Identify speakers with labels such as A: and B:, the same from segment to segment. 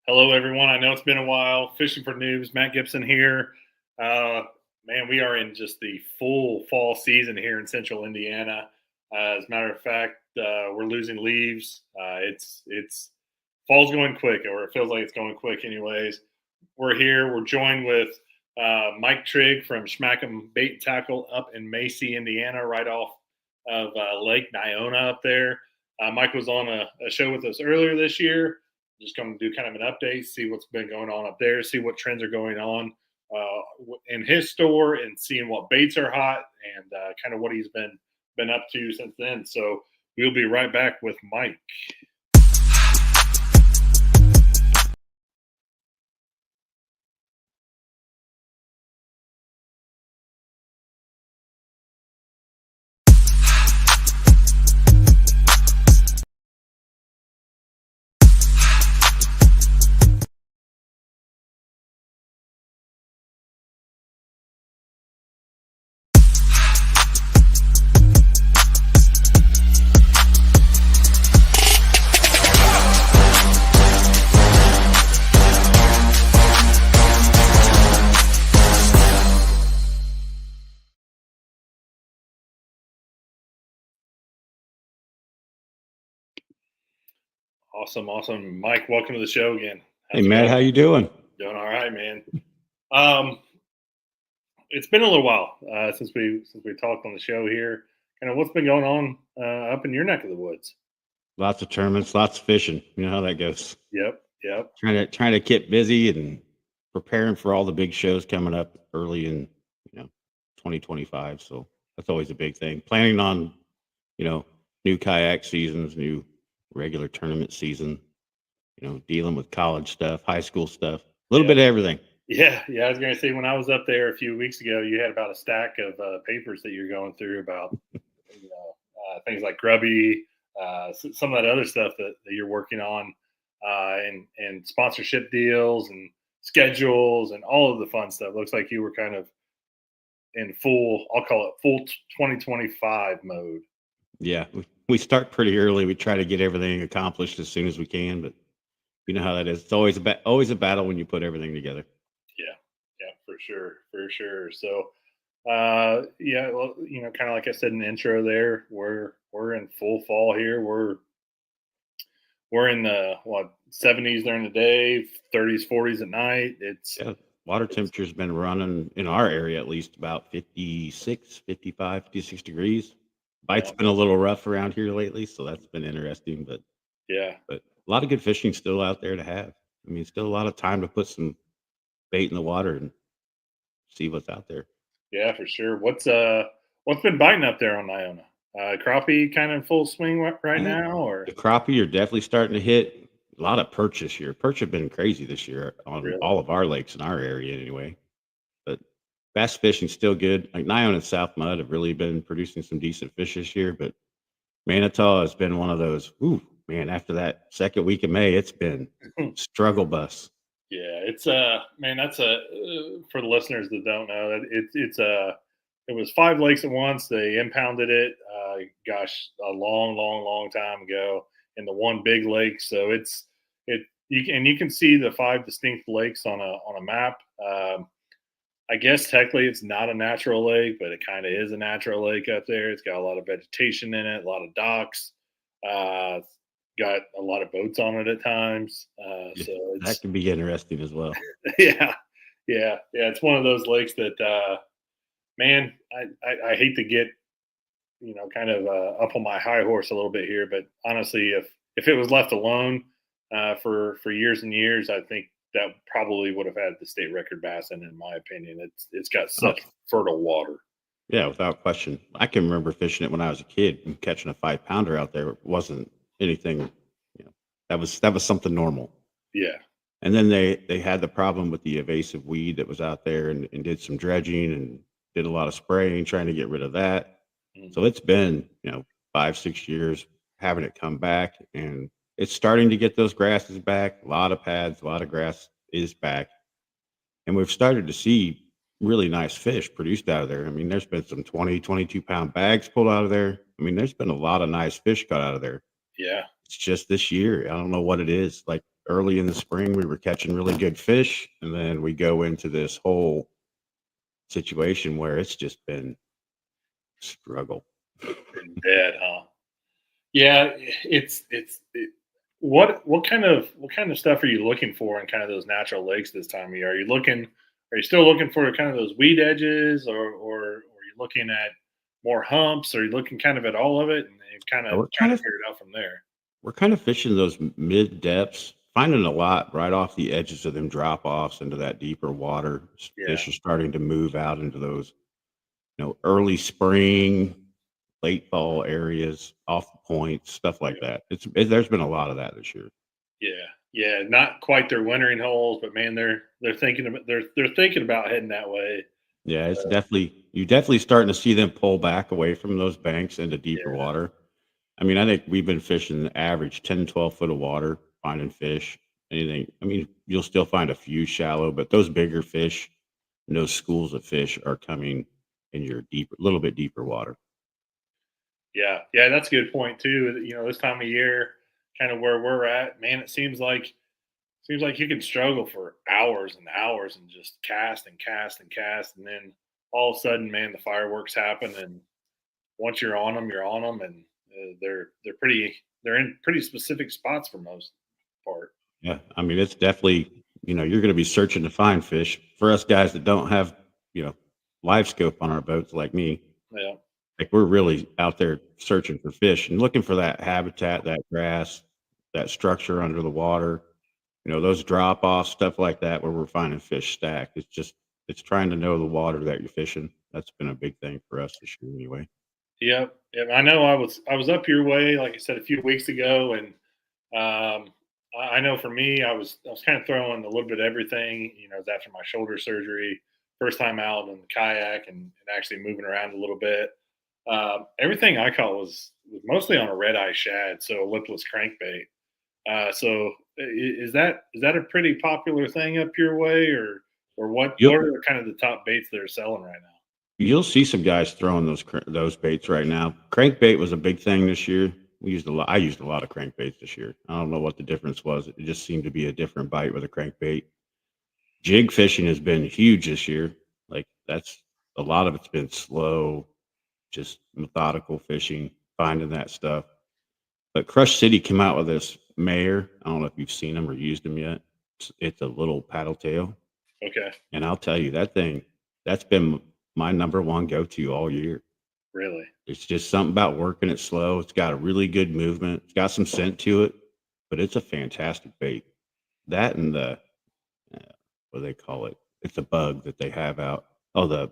A: Hello, everyone. I know it's been a while. Fishing for Noobs, Matt Gibson here. Uh, Man, we are in just the full fall season here in central Indiana. As a matter of fact, we're losing leaves. It's fall's going quick, or it feels like it's going quick, anyways. We're here. We're joined with Mike Trigg from Schmack Bait and Tackle up in Macy, Indiana, right off of Lake Nyona up there. Mike was on a show with us earlier this year. Just going to do kind of an update, see what's been going on up there, see what trends are going on in his store, and seeing what baits are hot, and kind of what he's been up to since then. So we'll be right back with Mike. Awesome. Mike, welcome to the show again.
B: Hey, Matt, how you doing?
A: Doing all right, man. It's been a little while since we talked on the show here. Kind of what's been going on up in your neck of the woods?
B: Lots of tournaments, lots of fishing. You know how that goes.
A: Yep.
B: Trying to get busy and preparing for all the big shows coming up early in 2025. So that's always a big thing. Planning on new kayak seasons, new regular tournament season. Dealing with college stuff, high school stuff, a little bit of everything.
A: Yeah. I was going to say, when I was up there a few weeks ago, you had about a stack of papers that you're going through about things like grubby, some of that other stuff that you're working on, and sponsorship deals and schedules and all of the fun stuff. Looks like you were kind of in full, I'll call it full 2025 mode.
B: Yeah, we start pretty early. We try to get everything accomplished as soon as we can, but you know how that is. It's always a battle when you put everything together.
A: Yeah, for sure. So, well, kind of like I said in the intro there, we're in full fall here. We're in the 70s during the day, 30s, 40s at night.
B: Water temperature's been running in our area at least about 56, 55, 56 degrees. Bite's been a little rough around here lately, so that's been interesting. But a lot of good fishing still out there to have. I mean, still a lot of time to put some bait in the water and see what's out there.
A: Yeah, for sure. What's been biting up there on Iona? Crappie kind of full swing right now, or
B: the crappie are definitely starting to hit. A lot of perch this year. Perch have been crazy this year on all of our lakes in our area anyway. But bass fishing's still good. Like Nyon and South Mud have really been producing some decent fish this year, but Manitou has been one of those. Ooh, man! After that second week of May, it's been struggle bus.
A: Yeah, it's man. That's for the listeners that don't know, it was 5 lakes at once. They impounded it. Gosh, a long time ago in the one big lake. So you can see the 5 distinct lakes on a map. I guess technically it's not a natural lake, but it kind of is a natural lake up there. It's got a lot of vegetation in it, a lot of docks. Got a lot of boats on it at times. So
B: that can be interesting as well.
A: Yeah. It's one of those lakes that, man, I hate to get, kind of up on my high horse a little bit here, but honestly, if it was left alone for years and years, I think that probably would have had the state record bass in my opinion. It's got such fertile water.
B: Yeah, without question. I can remember fishing it when I was a kid and catching a 5-pounder out there. It wasn't anything, that was something normal.
A: Yeah.
B: And then they had the problem with the invasive weed that was out there and did some dredging and did a lot of spraying, trying to get rid of that. Mm-hmm. So it's been, 5-6 years having it come back, and it's starting to get those grasses back. A lot of pads, a lot of grass is back. And we've started to see really nice fish produced out of there. I mean, there's been some 20, 22-pound bags pulled out of there. I mean, there's been a lot of nice fish got out of there.
A: Yeah.
B: It's just this year. I don't know what it is. Like early in the spring, we were catching really good fish, and then we go into this whole situation where it's just been struggle.
A: Been dead, huh? Yeah, what kind of stuff are you looking for in kind of those natural lakes this time of year? Are you still looking for kind of those weed edges, or are you looking at more humps? Are you looking kind of at all of it and kind
B: Uh,
A: of
B: We're
A: trying
B: kind
A: to
B: of
A: figure it out from there?
B: we're kind of fishing those mid depths, finding a lot right off the edges of them drop offs into that deeper water.
A: Yeah,
B: Fish are starting to move out into those, early spring, late fall areas, off the points, stuff like
A: yeah,
B: that. There's been a lot of that this year.
A: yeah, yeah. Not quite their wintering holes, but man, they're thinking about heading that way.
B: Yeah, it's definitely starting to see them pull back away from those banks into deeper
A: Yeah,
B: water. I mean, I think we've been fishing the average 10, 12 foot of water, finding fish. Anything. I mean, you'll still find a few shallow, but those bigger fish and those schools of fish are coming in your deeper, little bit deeper water.
A: yeah, yeah. That's a good point too. This time of year, kind of where we're at, man, it seems like you can struggle for hours and hours and just cast and cast and cast, and then all of a sudden, man, the fireworks happen, and once you're on them, and they're in pretty specific spots for most part.
B: Yeah, I mean, it's definitely, you're going to be searching to find fish. For us guys that don't have, you know, live scope on our boats like me,
A: Yeah,
B: like we're really out there searching for fish and looking for that habitat, that grass, that structure under the water, those drop offs, stuff like that, where we're finding fish stacked. It's trying to know the water that you're fishing. That's been a big thing for us this year anyway.
A: yep, yep. I know I was up your way, like I said a few weeks ago, and I know for me, I was kind of throwing a little bit of everything. It was after my shoulder surgery, first time out in the kayak and actually moving around a little bit. Everything I caught was mostly on a red eye shad, so a lipless crankbait. So is that a pretty popular thing up your way, or what
B: You'll
A: are kind of the top baits that are selling right now?
B: you'll see some guys throwing those baits right now. Crankbait was a big thing this year. We used a lot. I used a lot of crankbaits this year. I don't know what the difference was. It just seemed to be a different bite with a crankbait. Jig fishing has been huge this year. Like that's a lot of it's been slow, just methodical fishing, finding that stuff. But Crush City came out with this Mayor. I don't know if you've seen them or used them yet. It's a little paddle tail,
A: Okay,
B: and I'll tell you that thing. That's been my number one go to all year.
A: really?
B: It's just something about working it slow. It's got a really good movement. It's got some scent to it, but it's a fantastic bait. That and the what do they call it? It's a bug that they have out. Oh,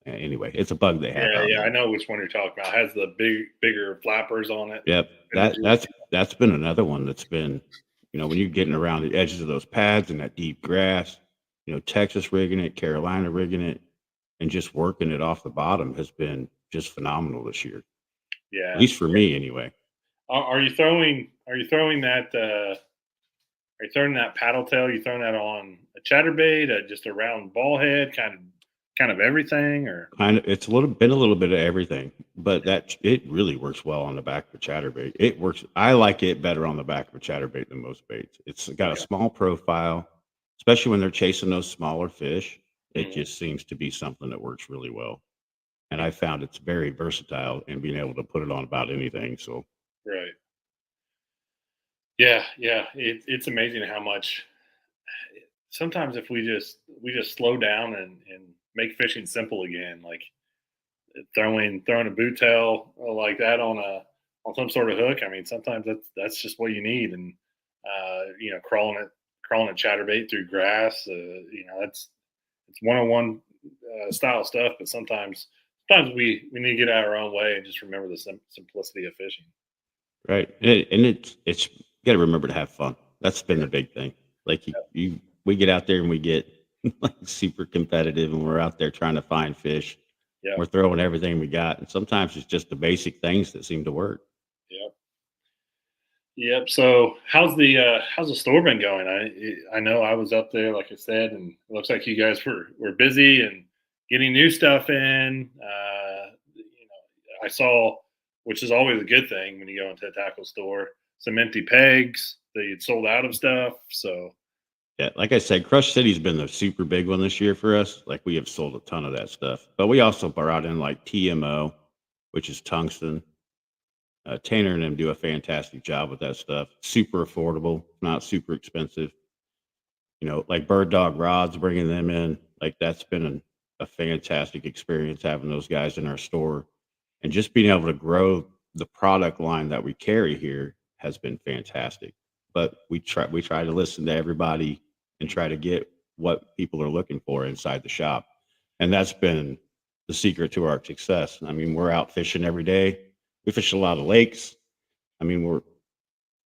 B: anyway, it's a bug they have
A: Yeah,
B: out
A: yeah.
B: now.
A: I know which one you're talking about. It has the bigger flappers on it.
B: Yep,
A: And the
B: that's been another one that's been, when you're getting around the edges of those pads and that deep grass, Texas rigging it, Carolina rigging it, and just working it off the bottom has been just phenomenal this year. At
A: yeah.
B: least for me, anyway.
A: Are you throwing that? Are you throwing that paddle tail? You throwing that on a chatterbait, just a round ball head, kind of everything, or
B: Kind of, it's been a little bit of everything, but that it really works well on the back of a chatterbait. It works. I like it better on the back of a chatterbait than most baits. It's got a
A: okay.
B: small profile, especially when they're chasing those smaller fish. It
A: Mhm.
B: just seems to be something that works really well. And I found it's very versatile in being able to put it on about anything. So
A: Right. Yeah, yeah. It's amazing how much sometimes if we just slow down and make fishing simple again, like throwing a boot tail like that on some sort of hook. I mean, sometimes that's just what you need, and crawling a chatterbait through grass. That's it's 101 style stuff, but sometimes we need to get out of our own way and just remember the simplicity of fishing.
B: right, and it's you got to remember to have fun. That's been the big thing. Like we get out there and we get like super competitive, and we're out there trying to find fish.
A: Yeah,
B: We're throwing everything we got, and sometimes it's just the basic things that seem to work.
A: yeah. Yep. So how's the store been going? I know I was up there, like I said, and it looks like you guys were busy and getting new stuff in. I saw, which is always a good thing when you go into a tackle store. some empty pegs. They had sold out of stuff. So
B: Yeah, like I said, Crush City's been the super big one this year for us. Like we have sold a ton of that stuff, but we also brought in like TMO, which is tungsten. Tanner and them do a fantastic job with that stuff. Super affordable, not super expensive. Like Bird Dog Rods, bringing them in, like that's been a fantastic experience having those guys in our store, and just being able to grow the product line that we carry here has been fantastic. But we try to listen to everybody and try to get what people are looking for inside the shop, and that's been the secret to our success. I mean, we're out fishing every day. We fish a lot of lakes. I mean, we're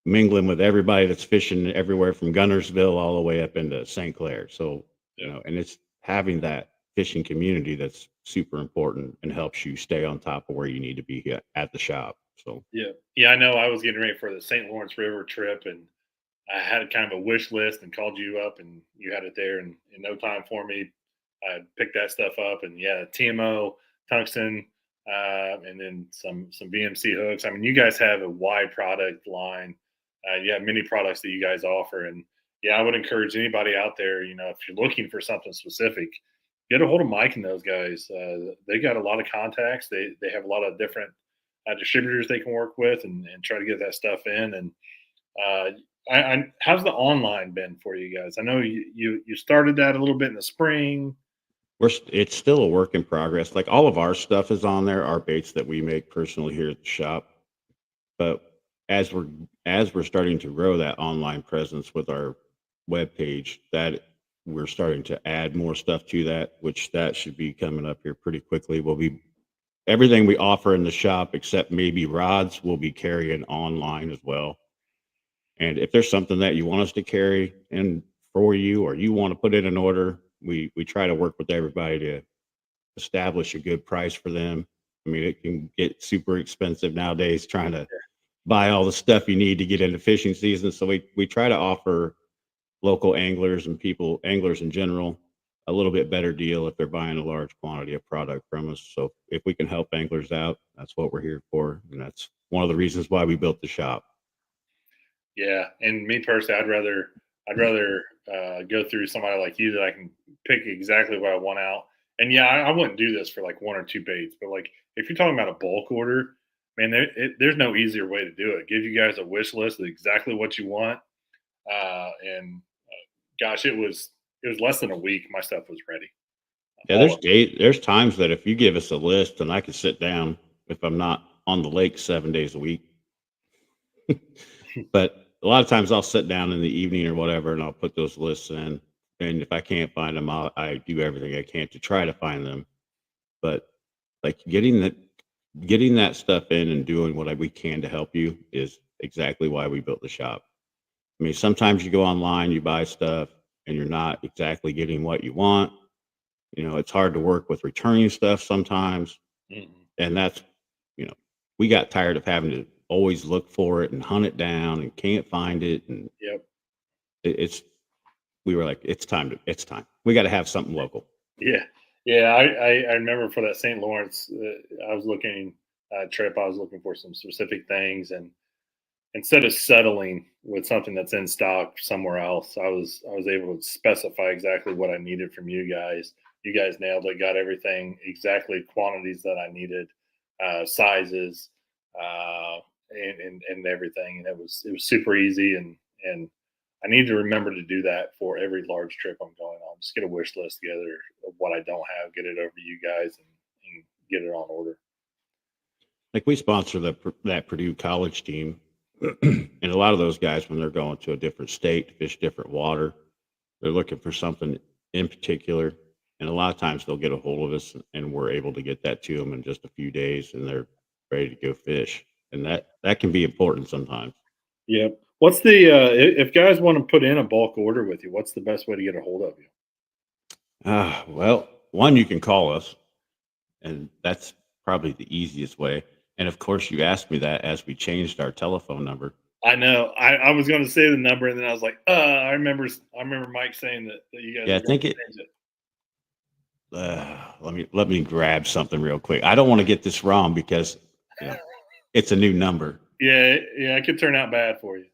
B: mingling with everybody that's fishing everywhere from Gunnersville all the way up into St. Clair. So, and it's having that fishing community that's super important and helps you stay on top of where you need to be at the shop. So,
A: yeah, I know. I was getting ready for the St. Lawrence River trip, and I had kind of a wish list and called you up, and you had it there, and in no time for me, I picked that stuff up, and yeah, TMO, tungsten, and then some VMC hooks. I mean, you guys have a wide product line. You have many products that you guys offer, and yeah, I would encourage anybody out there. If you're looking for something specific, get a hold of Mike and those guys. They got a lot of contacts. They have a lot of different distributors they can work with, and try to get that stuff in. And uh, how's the online been for you guys? I know you started that a little bit in the spring.
B: it's still a work in progress. Like all of our stuff is on there, our baits that we make personally here at the shop. But as we're starting to grow that online presence with our web page, that we're starting to add more stuff to that, which that should be coming up here pretty quickly. We'll be everything we offer in the shop except maybe rods will be carrying online as well. And if there's something that you want us to carry in for you, or you want to put in an order, we try to work with everybody to establish a good price for them. I mean, it can get super expensive nowadays trying to buy all the stuff you need to get into fishing season. So we try to offer local anglers and anglers in general, a little bit better deal if they're buying a large quantity of product from us. So if we can help anglers out, that's what we're here for. And that's one of the reasons why we built the shop.
A: Yeah, and me personally, I'd rather go through somebody like you that I can pick exactly what I want out. And yeah, I wouldn't do this for like one or two baits, but like if you're talking about a bulk order, man, there's no easier way to do it. Give you guys a wish list of exactly what you want, and gosh, it was less than a week. My stuff was ready.
B: Yeah,
A: All of
B: there's times that if you give us a list and I can sit down if I'm not on the lake 7 days a week. But a lot of times I'll sit down in the evening or whatever, and I'll put those lists in. And if I can't find them, I do everything I can to try to find them. But like getting that stuff in and doing what we can to help you is exactly why we built the shop. I mean, sometimes you go online, you buy stuff, and you're not exactly getting what you want. It's hard to work with returning stuff sometimes,
A: it.
B: and that's you know, we got tired of having to always look for it and hunt it down and can't find it, and
A: Yep.
B: it's we were like, it's time. We got to have something local.
A: Yeah. Yeah. I remember for that St. Lawrence, I was looking trip. I was looking for some specific things, and instead of settling with something that's in stock somewhere else, I was able to specify exactly what I needed from you guys. You guys nailed it. Got everything exactly quantities that I needed, sizes, and everything. And it was super easy. And I need to remember to do that for every large trip I'm going on. Just get a wish list together of what I don't have, get it over to you guys, and get it on order.
B: Like we sponsor that Purdue college team, and a lot of those guys, when they're going to a different state to fish different water, they're looking for something in particular. And a lot of times they'll get a hold of us, and we're able to get that to them in just a few days, and they're ready to go fish. And that can be important sometimes.
A: Yep. What's the if guys want to put in a bulk order with you? What's the best way to get a hold of you?
B: Well, one, you can call us, and that's probably the easiest way. And of course, you asked me that as we changed our telephone number.
A: I know. I was going to say the number, and then I was like, I remember Mike saying that you guys
B: Yeah, I
A: were going
B: think
A: to
B: it.
A: change it.
B: Let me grab something real quick. I don't want to get this wrong because you know it's a new number.
A: Yeah, yeah, it could turn out bad for you.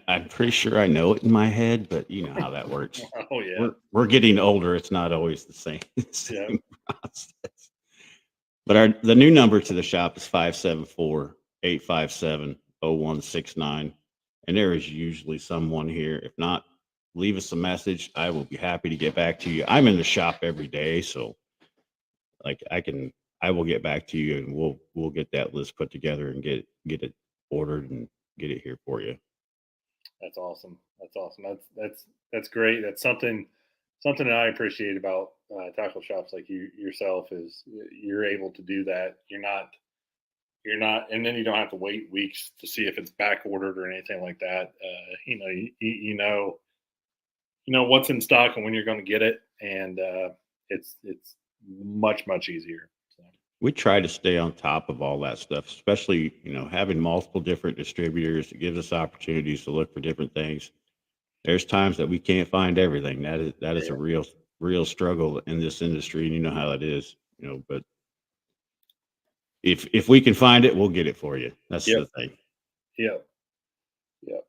B: I'm pretty sure I know it in my head, but you know how that works.
A: Oh yeah,
B: We're getting older. It's not always the same,
A: yeah.
B: same process. But the new number to the shop is 574-857-0169. And there is usually someone here. If not, leave us a message. I will be happy to get back to you. I'm in the shop every day, so like I will get back to you and we'll get that list put together and get it ordered and get it here for you.
A: That's awesome. That's awesome. That's great. That's something that I appreciate about tackle shops like you yourself is you're able to do that. You're not, and then you don't have to wait weeks to see if it's back ordered or anything like that. You know what's in stock and when you're going to get it, and it's much easier. So,
B: We try to stay on top of all that stuff, especially, having multiple different distributors. It gives us opportunities to look for different things. There's times that we can't find everything. That is a
A: yeah,
B: real struggle in this industry, and you know how that is. But if we can find it, we'll get it for you. That's
A: yep,
B: the thing.
A: yep, yep.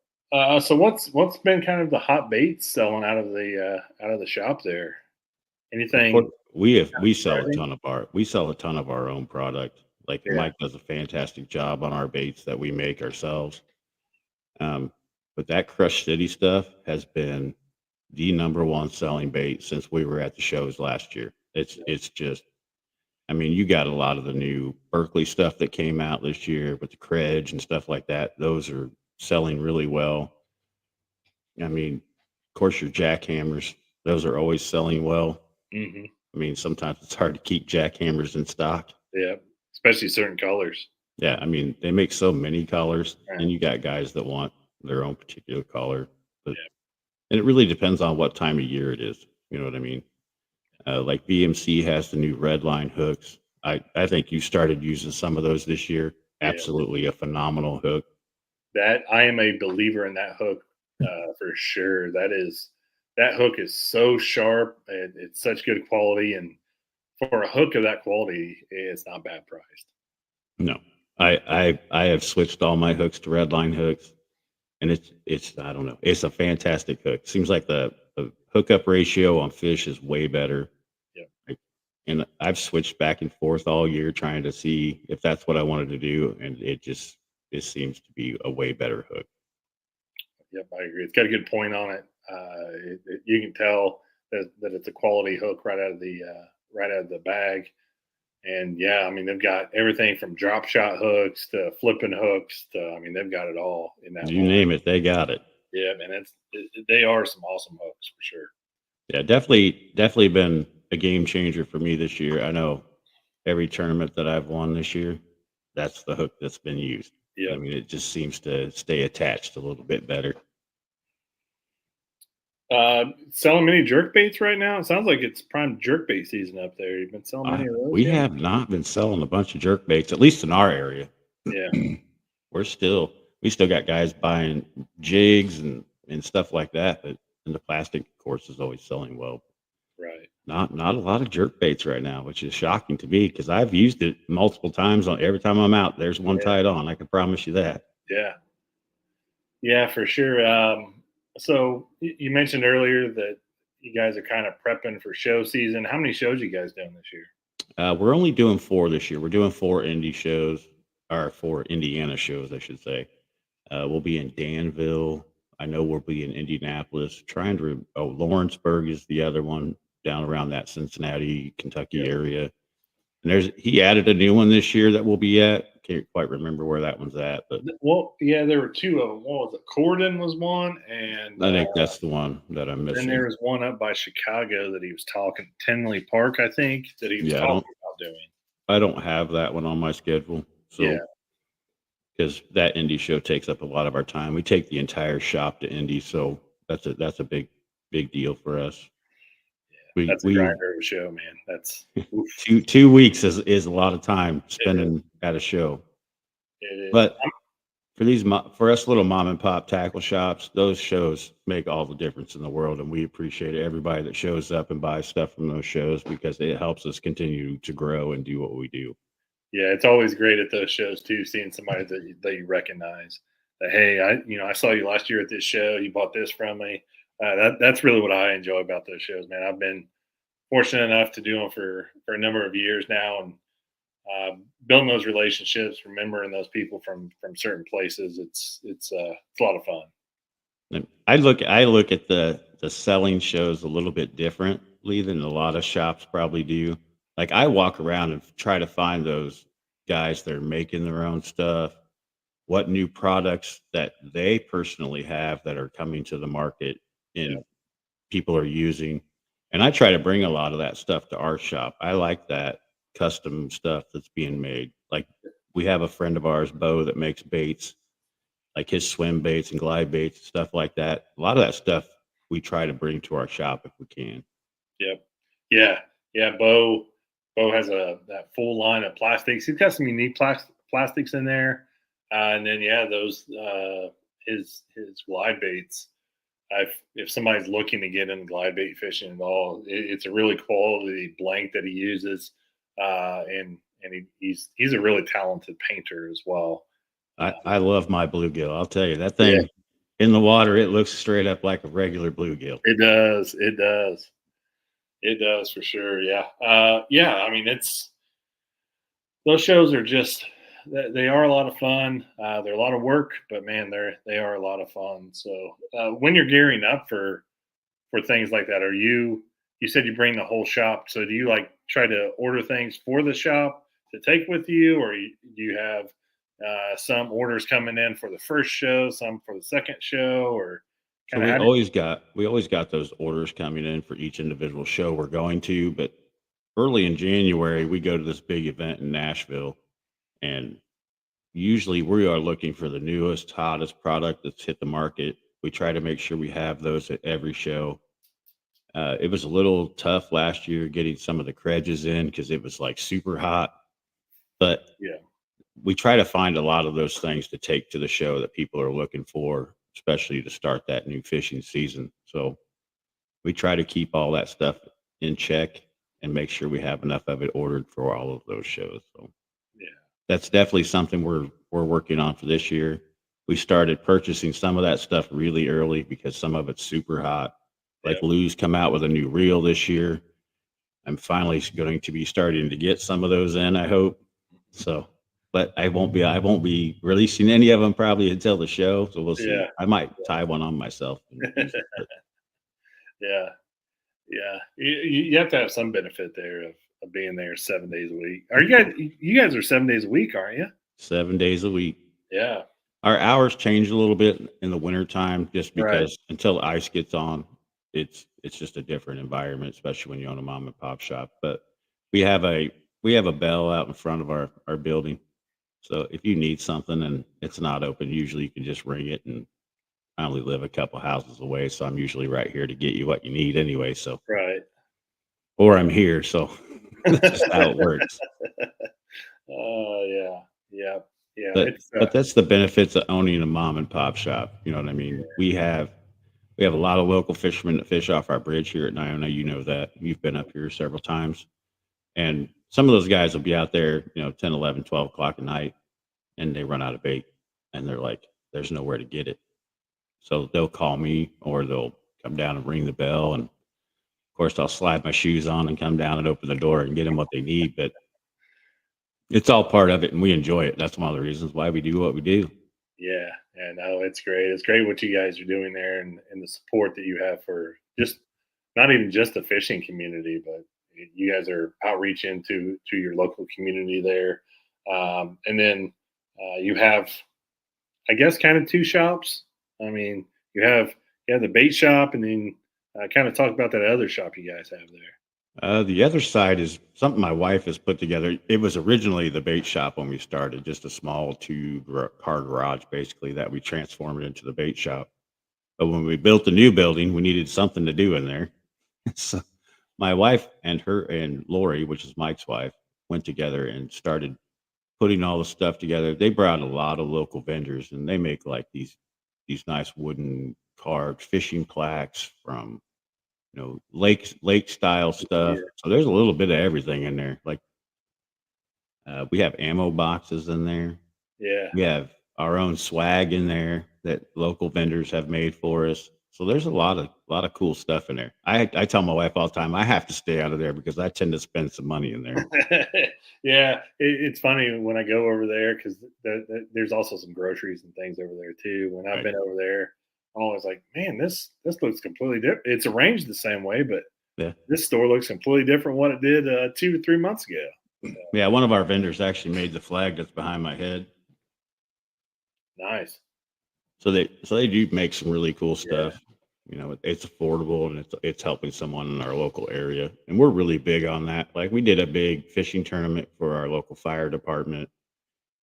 A: So what's been kind of the hot baits selling out of the shop there?
B: Of course,
A: Anything
B: we sell a
A: surprising?
B: ton of our own product. Like
A: Yeah,
B: Mike does a fantastic job on our baits that we make ourselves. Um, but that Crush City stuff has been the number one selling bait since we were at the shows last year. It's just, I mean, you got a lot of the new Berkeley stuff that came out this year with the Credge and stuff like that. Those are selling really well. I mean, of course, your jackhammers, those are always selling well.
A: hmm,
B: I mean, sometimes it's hard to keep jackhammers in stock.
A: yeah. Especially certain colors.
B: Yeah, I mean, they make so many colors,
A: Yeah,
B: and you got guys that want their own particular color. But
A: yeah,
B: and it really depends on what time of year it is. You know what I mean? Like BMC has the new red line hooks. I think you started using some of those this year.
A: yeah.
B: Absolutely a phenomenal hook.
A: That I am a believer in that hook for sure. That hook is so sharp. It's such good quality, and for a hook of that quality, it's not bad priced.
B: No, I have switched all my hooks to red line hooks, and it's I don't know. It's a fantastic hook. Seems like the hookup ratio on fish is way better.
A: Yeah,
B: Like, and I've switched back and forth all year trying to see if that's what I wanted to do, and it seems to be a way better hook.
A: yep, I agree. It's got a good point on it. You can tell that it's a quality hook right out of the bag. And yeah, I mean they've got everything from drop shot hooks to flipping hooks to I mean they've got it all in that
B: You
A: line.
B: name it, they got it.
A: Yeah, man, they are some awesome hooks for sure.
B: Yeah, definitely been a game changer for me this year. I know every tournament that I've won this year, that's the hook that's been used. I
A: Yep.
B: mean, it just seems to stay attached a little bit better.
A: Selling many jerk baits right now. It sounds like it's prime jerk bait season up there. You've been selling many of those
B: We
A: yet?
B: have not been selling a bunch of jerk baits, at least in our area.
A: Yeah,
B: We're still we still got guys buying jigs and stuff like that, but and the plastic, of course, is always selling well.
A: right.
B: Not a lot of jerk baits right now, which is shocking to me because I've used it multiple times. On every time I'm out, there's one
A: Yeah,
B: tied on. I can promise you that.
A: yeah, yeah, for sure. So you mentioned earlier that you guys are kind of prepping for show season. How many shows you guys doing this year?
B: We're only doing 4 this year. We're doing 4 indie shows, or 4 Indiana shows, I should say. We'll be in Danville. I know we'll be in Indianapolis. Lawrenceburg is the other one down around that Cincinnati, Kentucky
A: Yep.
B: area. And he added a new one this year that we'll be at. Can't quite remember where that one's at, but
A: Well, yeah, there were two of them. What was it? Corden was one, and
B: I think that's the one that I'm
A: then there
B: missing.
A: was one up by Chicago that he was talking Tinley Park, I think, that he was
B: Yeah,
A: talking about doing.
B: I don't have that one on my schedule.
A: Yeah,
B: So because that indie show takes up a lot of our time. We take the entire shop to Indy, so that's a big deal for us.
A: that's a
B: We
A: grinder of a show, man. That's oof,
B: 2 weeks is a lot of time
A: it is.
B: spending at a show.
A: It is.
B: But for us little mom and pop tackle shops, those shows make all the difference in the world, and we appreciate everybody that shows up and buys stuff from those shows because it helps us continue to grow and do what we do.
A: Yeah, it's always great at those shows too, seeing somebody that you recognize. That hey, I saw you last year at this show. You bought this from me. That's really what I enjoy about those shows, man. I've been fortunate enough to do them for a number of years now, and building those relationships, remembering those people from certain places. It's a lot of fun.
B: And I look at the selling shows a little bit differently than a lot of shops probably do. Like I walk around and try to find those guys that are making their own stuff, what new products that they personally have that are coming to the market
A: Yeah,
B: and people are using. And I try to bring a lot of that stuff to our shop. I like that custom stuff that's being made. Like we have a friend of ours, Bo, that makes baits, like his swim baits and glide baits, stuff like that. A lot of that stuff we try to bring to our shop if we can.
A: yep, yeah, yeah. Bo has that full line of plastics. He's got some unique plastics in there, and then yeah, those his glide baits. If somebody's looking to get into glide bait fishing at all, it's a really quality blank that he uses, and he's a really talented painter as well.
B: I love my bluegill. I'll tell you that
A: Yeah,
B: thing in the water, it looks straight up like a regular bluegill.
A: it does. It does. It does for sure. Yeah. Yeah. I mean, it's those shows are just they are a lot of fun. They're a lot of work, but man, they are a lot of fun. So when you're gearing up for things like that, you said you bring the whole shop. So do you like try to order things for the shop to take with you, or do you have some orders coming in for the first show, some for the second show, or
B: So
A: kind of how?
B: we always got those orders coming in for each individual show we're going to, but early in January we go to this big event in Nashville, and usually we are looking for the newest, hottest product that's hit the market. We try to make sure we have those at every show. It was a little tough last year getting some of the credges in because it was like super hot, but
A: Yeah,
B: we try to find a lot of those things to take to the show that people are looking for, especially to start that new fishing season. So we try to keep all that stuff in check and make sure we have enough of it ordered for all of those shows. So
A: yeah,
B: that's definitely something we're working on for this year. We started purchasing some of that stuff really early because some of it's super hot.
A: yeah,
B: Like Lou's come out with a new reel this year. I'm finally going to be starting to get some of those in, I hope. So, but I won't be releasing any of them probably until the show. So we'll see.
A: yeah,
B: I might tie one on myself and
A: yeah.
B: use it. But
A: Yeah, yeah. You have to have some benefit there of being there 7 days a week. Are you guys are 7 days a week, aren't you?
B: 7 days a week.
A: Yeah.
B: Our hours change a little bit in the winter time just
A: Right.
B: because until ice gets on, it's just a different environment, especially when you own a mom and pop shop. But we have a we have a bell out in front of our building. So if you need something and it's not open, usually you can just ring it. And I only live a couple houses away, so I'm usually right here to get you what you need anyway. So
A: Right.
B: or I'm here. So that's just how it works.
A: Oh yeah. Yeah. Yeah.
B: But that's the benefits of owning a mom and pop shop. You know what I mean? We have a lot of local fishermen that fish off our bridge here at Niona. You know that. You've been up here several times. And some of those guys will be out there, 10, 11, 12 o'clock at night, and they run out of bait. And they're like, there's nowhere to get it. So they'll call me or they'll come down and ring the bell. And of course, I'll slide my shoes on and come down and open the door and get them what they need. But it's all part of it, and we enjoy it. That's one of the reasons why we do what we do.
A: Yeah. Yeah. No, it's great. It's great what you guys are doing there, and the support that you have for just not even just the fishing community, but you guys are outreaching to your local community there. And then you have, I guess, kind of two shops. I mean, you have the bait shop, and then kind of talk about that other shop you guys have there.
B: The other side is something my wife has put together. It was originally the bait shop when we started, just a small car garage, basically, that we transformed into the bait shop. But when we built the new building, we needed something to do in there. So my wife and Lori, which is Mike's wife, went together and started putting all the stuff together. They brought a lot of local vendors, and they make like these nice wooden carved fishing plaques from lake style stuff.
A: Yeah.
B: So there's a little bit of everything in there. Like we have ammo boxes in there.
A: Yeah.
B: We have our own swag in there that local vendors have made for us. So there's a lot of cool stuff in there. I tell my wife all the time I have to stay out of there because I tend to spend some money in there.
A: Yeah, it's funny when I go over there because there's also some groceries and things over there too. When I've
B: Right.
A: been over there, I'm always like, man, this looks completely different. It's arranged the same way, but
B: Yeah.
A: this store looks completely different what it did 2 to 3 months ago. So
B: Yeah. One of our vendors actually made the flag that's behind my head.
A: nice.
B: So they do make some really cool
A: Yeah,
B: stuff. It's affordable and it's helping someone in our local area. And we're really big on that. Like we did a big fishing tournament for our local fire department.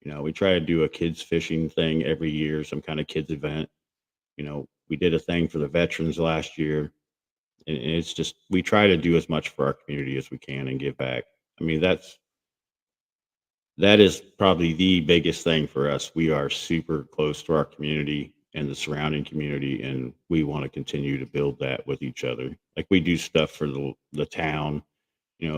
B: We try to do a kids fishing thing every year, some kind of kids event. We did a thing for the veterans last year. And it's just we try to do as much for our community as we can and give back. I mean, that is probably the biggest thing for us. We are super close to our community and the surrounding community, and we want to continue to build that with each other. Like we do stuff for the town, you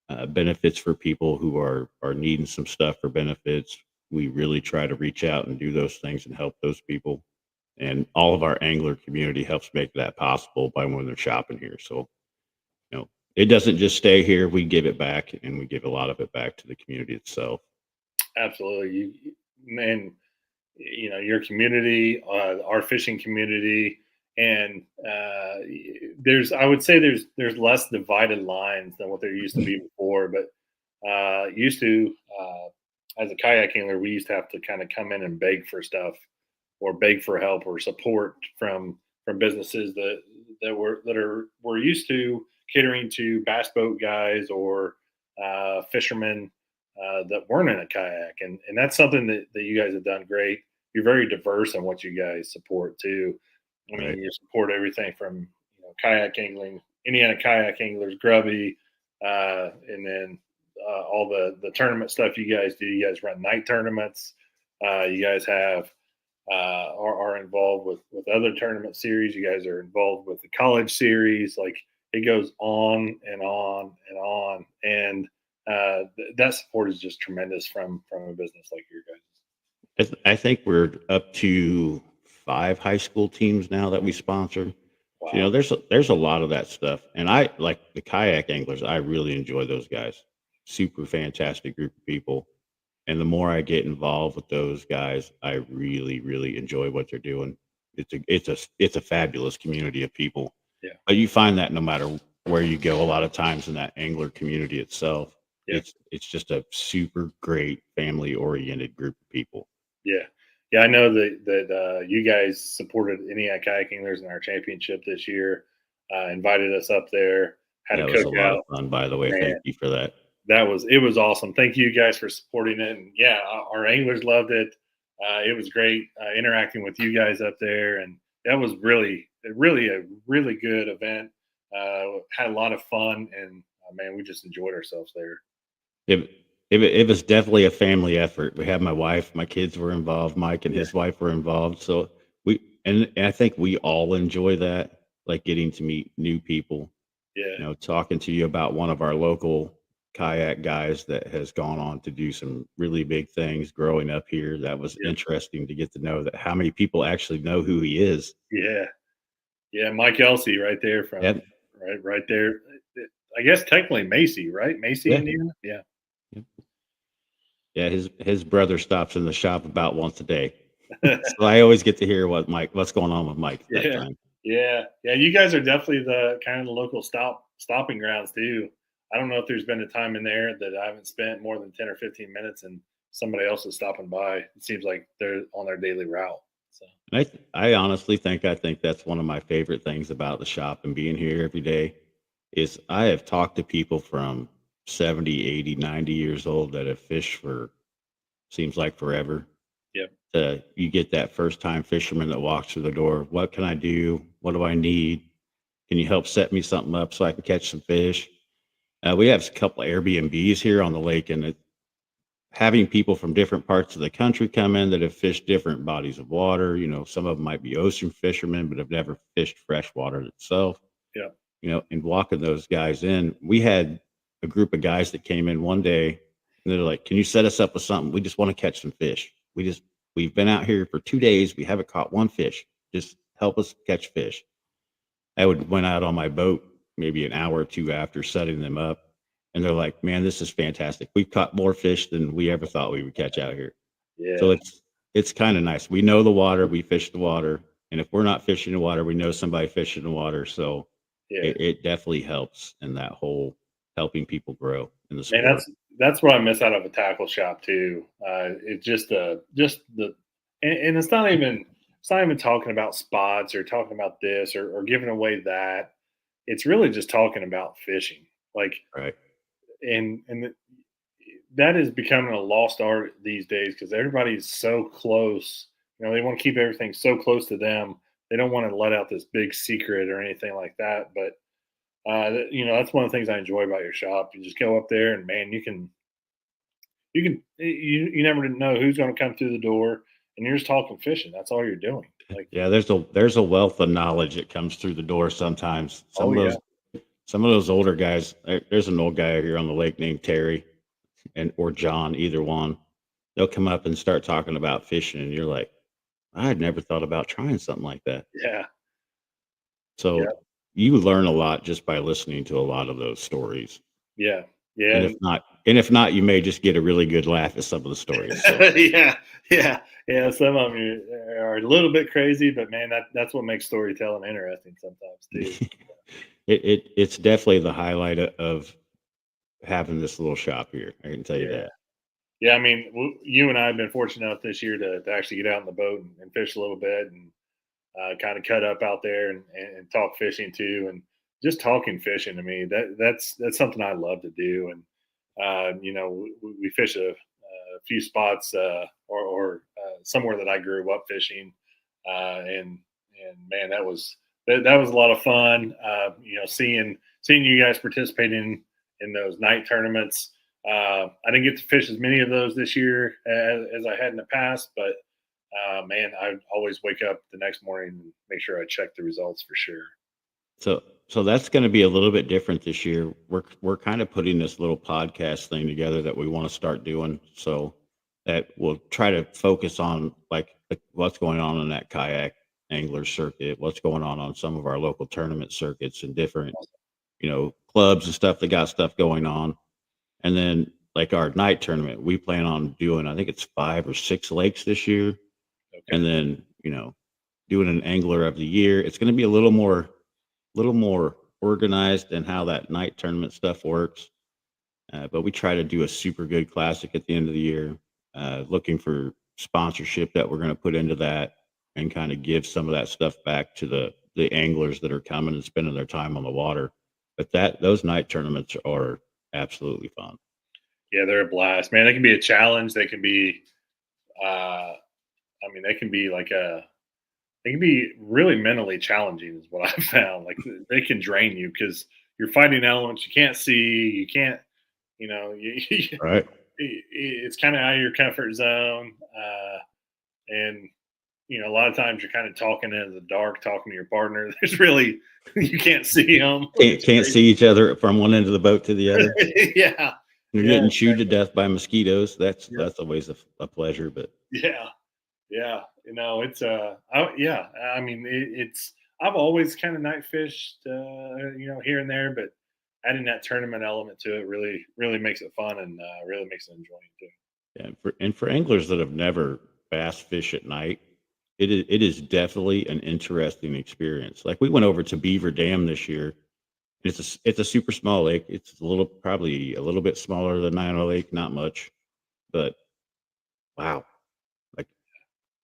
B: know, benefits for people who are needing some stuff for benefits. We really try to reach out and do those things and help those people. And all of our angler community helps make that possible by when they're shopping here. So, it doesn't just stay here. We give it back, and we give a lot of it back to the community itself.
A: absolutely. Man, your community, our fishing community, and I would say there's less divided lines than what there used to be before. But used to as a kayak angler, we used to have to kind of come in and beg for stuff or beg for help or support from businesses that were used to catering to bass boat guys or fishermen that weren't in a kayak, and that's something that you guys have done great. You're very diverse in what you guys support too. I mean,
B: Right.
A: you support everything from kayak angling, Indiana Kayak Anglers, Grubby, and then all the tournament stuff you guys do. You guys run night tournaments. You guys are involved with other tournament series. You guys are involved with the college series. Like it goes on and on and on, and that support is just tremendous from a business like your guys.
B: I think we're up to 5 high school teams now that we sponsor. So,
A: Wow.
B: there's a lot of that stuff, and I like the kayak anglers. I really enjoy those guys. Super fantastic group of people, and the more I get involved with those guys, I really, really enjoy what they're doing. It's a fabulous community of people.
A: Yeah.
B: But you find that no matter where you go, a lot of times in that angler community itself,
A: Yeah.
B: it's just a super great family oriented group of people.
A: Yeah. Yeah. I know that you guys supported Indiana Kayak Anglers in our championship this year. Invited us up there. Had a
B: That was a lot
A: cookout.
B: of fun, by the way.
A: Man,
B: Thank you for that.
A: it was awesome. Thank you guys for supporting it. And yeah, our anglers loved it. It was great interacting with you guys up there, and that was really a really good event. Had a lot of fun, and man, we just enjoyed ourselves there.
B: It it was definitely a family effort. We had my wife, my kids were involved, Mike and
A: Yeah,
B: his wife were involved. So and I think we all enjoy that, like getting to meet new people,
A: yeah,
B: talking to you about one of our local kayak guys that has gone on to do some really big things growing up here. That was
A: yeah,
B: interesting to get to know that how many people actually know who he is.
A: yeah, yeah. Mike Elsey, right there from
B: Yep.
A: right there. I guess technically Macy, right? Macy,
B: Yeah.
A: Indiana. Yeah.
B: Yep. Yeah, his brother stops in the shop about once a day. So I always get to hear what's going on with Mike at that
A: Yeah,
B: time.
A: yeah. You guys are definitely the kind of the local stopping grounds too. I don't know if there's been a time in there that I haven't spent more than 10 or 15 minutes, and somebody else is stopping by. It seems like they're on their daily route. So
B: And I honestly think that's one of my favorite things about the shop and being here every day is I have talked to people from 70, 80, 90 years old that have fished for seems like forever.
A: yeah,
B: You get that first time fisherman that walks through the door. What can I do? What do I need? Can you help set me something up so I can catch some fish? We have a couple of Airbnbs here on the lake, and having people from different parts of the country come in that have fished different bodies of water. Some of them might be ocean fishermen, but have never fished freshwater itself.
A: Yeah.
B: And walking those guys in, we had a group of guys that came in one day and they're like, "Can you set us up with something? We just want to catch some fish. We've been out here for 2 days. We haven't caught one fish. Just help us catch fish." Went out on my boat maybe an hour or two after setting them up. And they're like, "Man, this is fantastic. We've caught more fish than we ever thought we would catch out here." So
A: Yeah.
B: it's kind of nice. We know the water, we fish the water. And if we're not fishing the water, we know somebody fishing the water. So
A: Yeah.
B: it definitely helps in that whole helping people grow in the
A: Man,
B: sport.
A: that's what I miss out of a tackle shop too. It's just the and it's not even talking about spots or talking about this or giving away that. It's really just talking about fishing. Like
B: Right.
A: and that is becoming a lost art these days because everybody's so close. They want to keep everything so close to them. They don't want to let out this big secret or anything like that. But that's one of the things I enjoy about your shop. You just go up there and man, you never know who's going to come through the door, and you're just talking fishing. That's all you're doing. Like,
B: Yeah, there's a wealth of knowledge that comes through the door sometimes.
A: oh yeah,
B: Some of those older guys, there's an old guy here on the lake named Terry or John, either one. They'll come up and start talking about fishing and you're like, "I had never thought about trying something like that."
A: yeah,
B: So
A: yeah,
B: you learn a lot just by listening to a lot of those stories.
A: yeah, yeah,
B: And if not, you may just get a really good laugh at some of the stories. So
A: yeah, yeah, yeah. Some of them are a little bit crazy, but man, that's what makes storytelling interesting sometimes too.
B: it's definitely the highlight of having this little shop here. I can tell you
A: Yeah.
B: that.
A: Yeah, I mean, you and I have been fortunate enough this year to actually get out in the boat and fish a little bit and kind of cut up out there and talk fishing too. And just talking fishing to me, that's something I love to do. And, we fish a few spots or somewhere that I grew up fishing. And man, that was a lot of fun. Seeing you guys participating in those night tournaments. I didn't get to fish as many of those this year as I had in the past, but man, I always wake up the next morning and make sure I check the results for sure.
B: So that's going to be a little bit different this year. We're kind of putting this little podcast thing together that we want to start doing. So that we'll try to focus on like what's going on in that kayak angler circuit, what's going on some of our local tournament circuits and different, clubs and stuff that got stuff going on. And then like our night tournament, we plan on doing, I think it's 5 or 6 lakes this year.
A: Okay.
B: And then, doing an angler of the year. It's going to be a little more organized in how that night tournament stuff works. But we try to do a super good classic at the end of the year, looking for sponsorship that we're going to put into that and kind of give some of that stuff back to the anglers that are coming and spending their time on the water. But those night tournaments are absolutely fun.
A: Yeah, they're a blast, man. They can be a challenge. They can be, uh, I mean, they can be really mentally challenging, is what I've found. Like they can drain you because you're fighting elements you can't see. You can't,
B: Right.
A: it's kind of out of your comfort zone. And a lot of times you're kind of talking in the dark, talking to your partner. There's really you can't see them.
B: Can't see each other from one end of the boat to the other.
A: Yeah,
B: You're
A: yeah,
B: getting chewed to death by mosquitoes.
A: yeah,
B: That's always a pleasure. But
A: yeah, yeah. It's yeah. I mean, it's I've always kind of night fished, here and there, but adding that tournament element to it really makes it fun and really makes it enjoying too.
B: yeah, for anglers that have never bass fish at night, it is definitely an interesting experience. Like we went over to Beaver Dam this year. It's a super small lake. It's probably a little bit smaller than Nino Lake, not much, but wow, like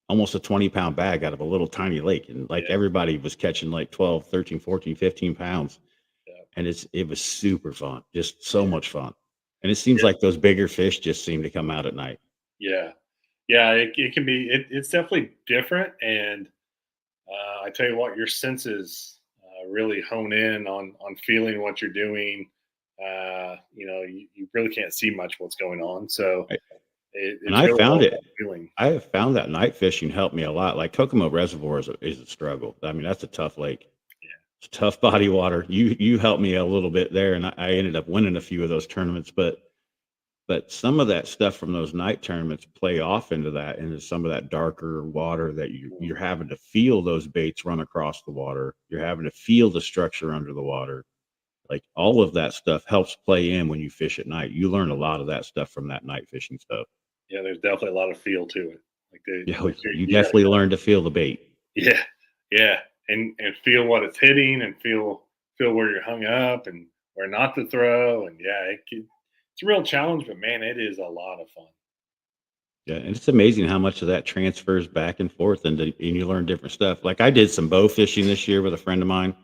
B: almost a 20-pound bag out of a little tiny lake, and like
A: Yeah,
B: everybody was catching like 12, 13, 14, 15 pounds,
A: yeah,
B: and it was super fun, just so
A: yeah,
B: much fun. And it seems
A: yeah,
B: like those bigger fish just seem to come out at night.
A: yeah, yeah. It can be. It's definitely different, and I tell you what, your senses really hone in on feeling what you're doing. You really can't see much what's going on. So
B: And
A: It's
B: I
A: really
B: found
A: all
B: it.
A: about feeling.
B: I have found that night fishing helped me a lot. Like Kokomo Reservoir is a struggle. I mean, that's a tough lake. It's tough body water. You helped me a little bit there, and I ended up winning a few of those tournaments. But some of that stuff from those night tournaments play off into some of that darker water that you're having to feel those baits run across the water. You're having to feel the structure under the water. Like all of that stuff helps play in when you fish at night. You learn a lot of that stuff from that night fishing stuff.
A: Yeah, there's definitely a lot of feel to it. Like
B: Yeah, you
A: you got
B: definitely learn to feel the bait.
A: yeah, yeah, and feel what it's hitting, and feel where you're hung up, and where not to throw, and yeah, it's a real challenge, but man, it is a lot of fun.
B: Yeah, and it's amazing how much of that transfers back and forth, and you learn different stuff. Like I did some bow fishing this year with a friend of mine,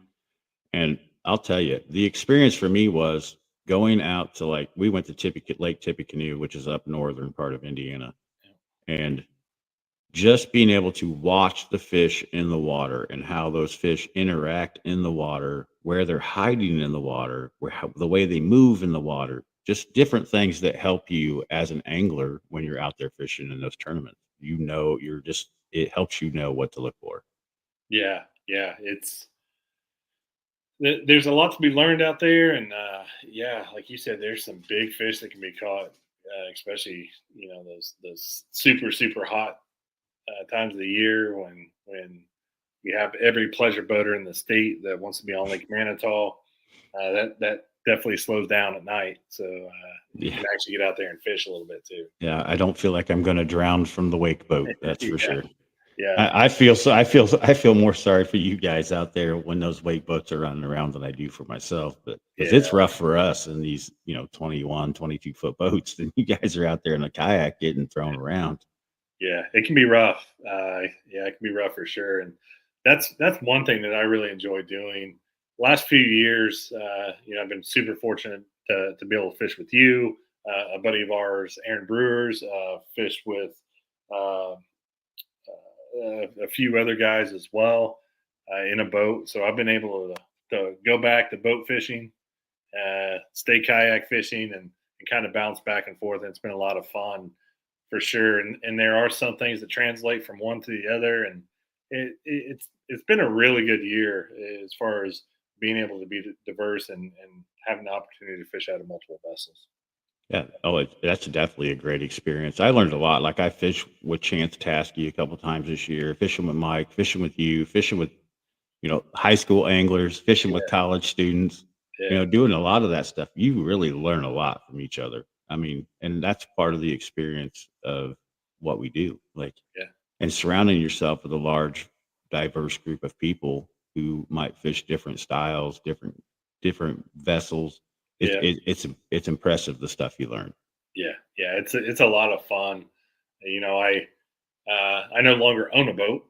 B: and I'll tell you, the experience for me was going out to like we went to Lake Tippecanoe, which is up northern part of Indiana, and just being able to watch the fish in the water and how those fish interact in the water, where they're hiding in the water, the way they move in the water, just different things that help you as an angler when you're out there fishing in those tournaments. It helps you know what to look for.
A: Yeah, yeah, there's a lot to be learned out there, and yeah, like you said, there's some big fish that can be caught, especially those super hot times of the year when you have every pleasure boater in the state that wants to be on Lake Manitou. That definitely slows down at night, so you
B: Yeah.
A: can actually get out there and fish a little bit too.
B: Yeah. I don't feel like I'm going to drown from the wake boat. That's for
A: Yeah,
B: sure.
A: yeah,
B: I feel more sorry for you guys out there when those wake boats are running around than I do for myself, but because
A: yeah,
B: it's rough for us in these 21, 22 foot boats, and you guys are out there in a kayak getting thrown around.
A: yeah. It can be rough. Yeah, it can be rough for sure, and that's one thing that I really enjoy doing. Last few years, I've been super fortunate to be able to fish with you, a buddy of ours, Aaron Brewers, fished with uh, a few other guys as well in a boat. So I've been able to go back to boat fishing, stay kayak fishing, and kind of bounce back and forth. And it's been a lot of fun for sure. And there are some things that translate from one to the other. And it's been a really good year as far as being able to be diverse and having the opportunity to fish out of multiple vessels.
B: Yeah. Oh, that's definitely a great experience. I learned a lot. Like I fished with Chance Tasky a couple times this year, fishing with Mike, fishing with you, fishing with high school anglers, fishing with college students,
A: Yeah,
B: doing a lot of that stuff. You really learn a lot from each other. I mean, and that's part of the experience of what we do. Like,
A: yeah,
B: and surrounding yourself with a large, diverse group of people who might fish different styles, different vessels.
A: yeah,
B: It's impressive the stuff you learn.
A: yeah. It's a lot of fun. I no longer own a boat.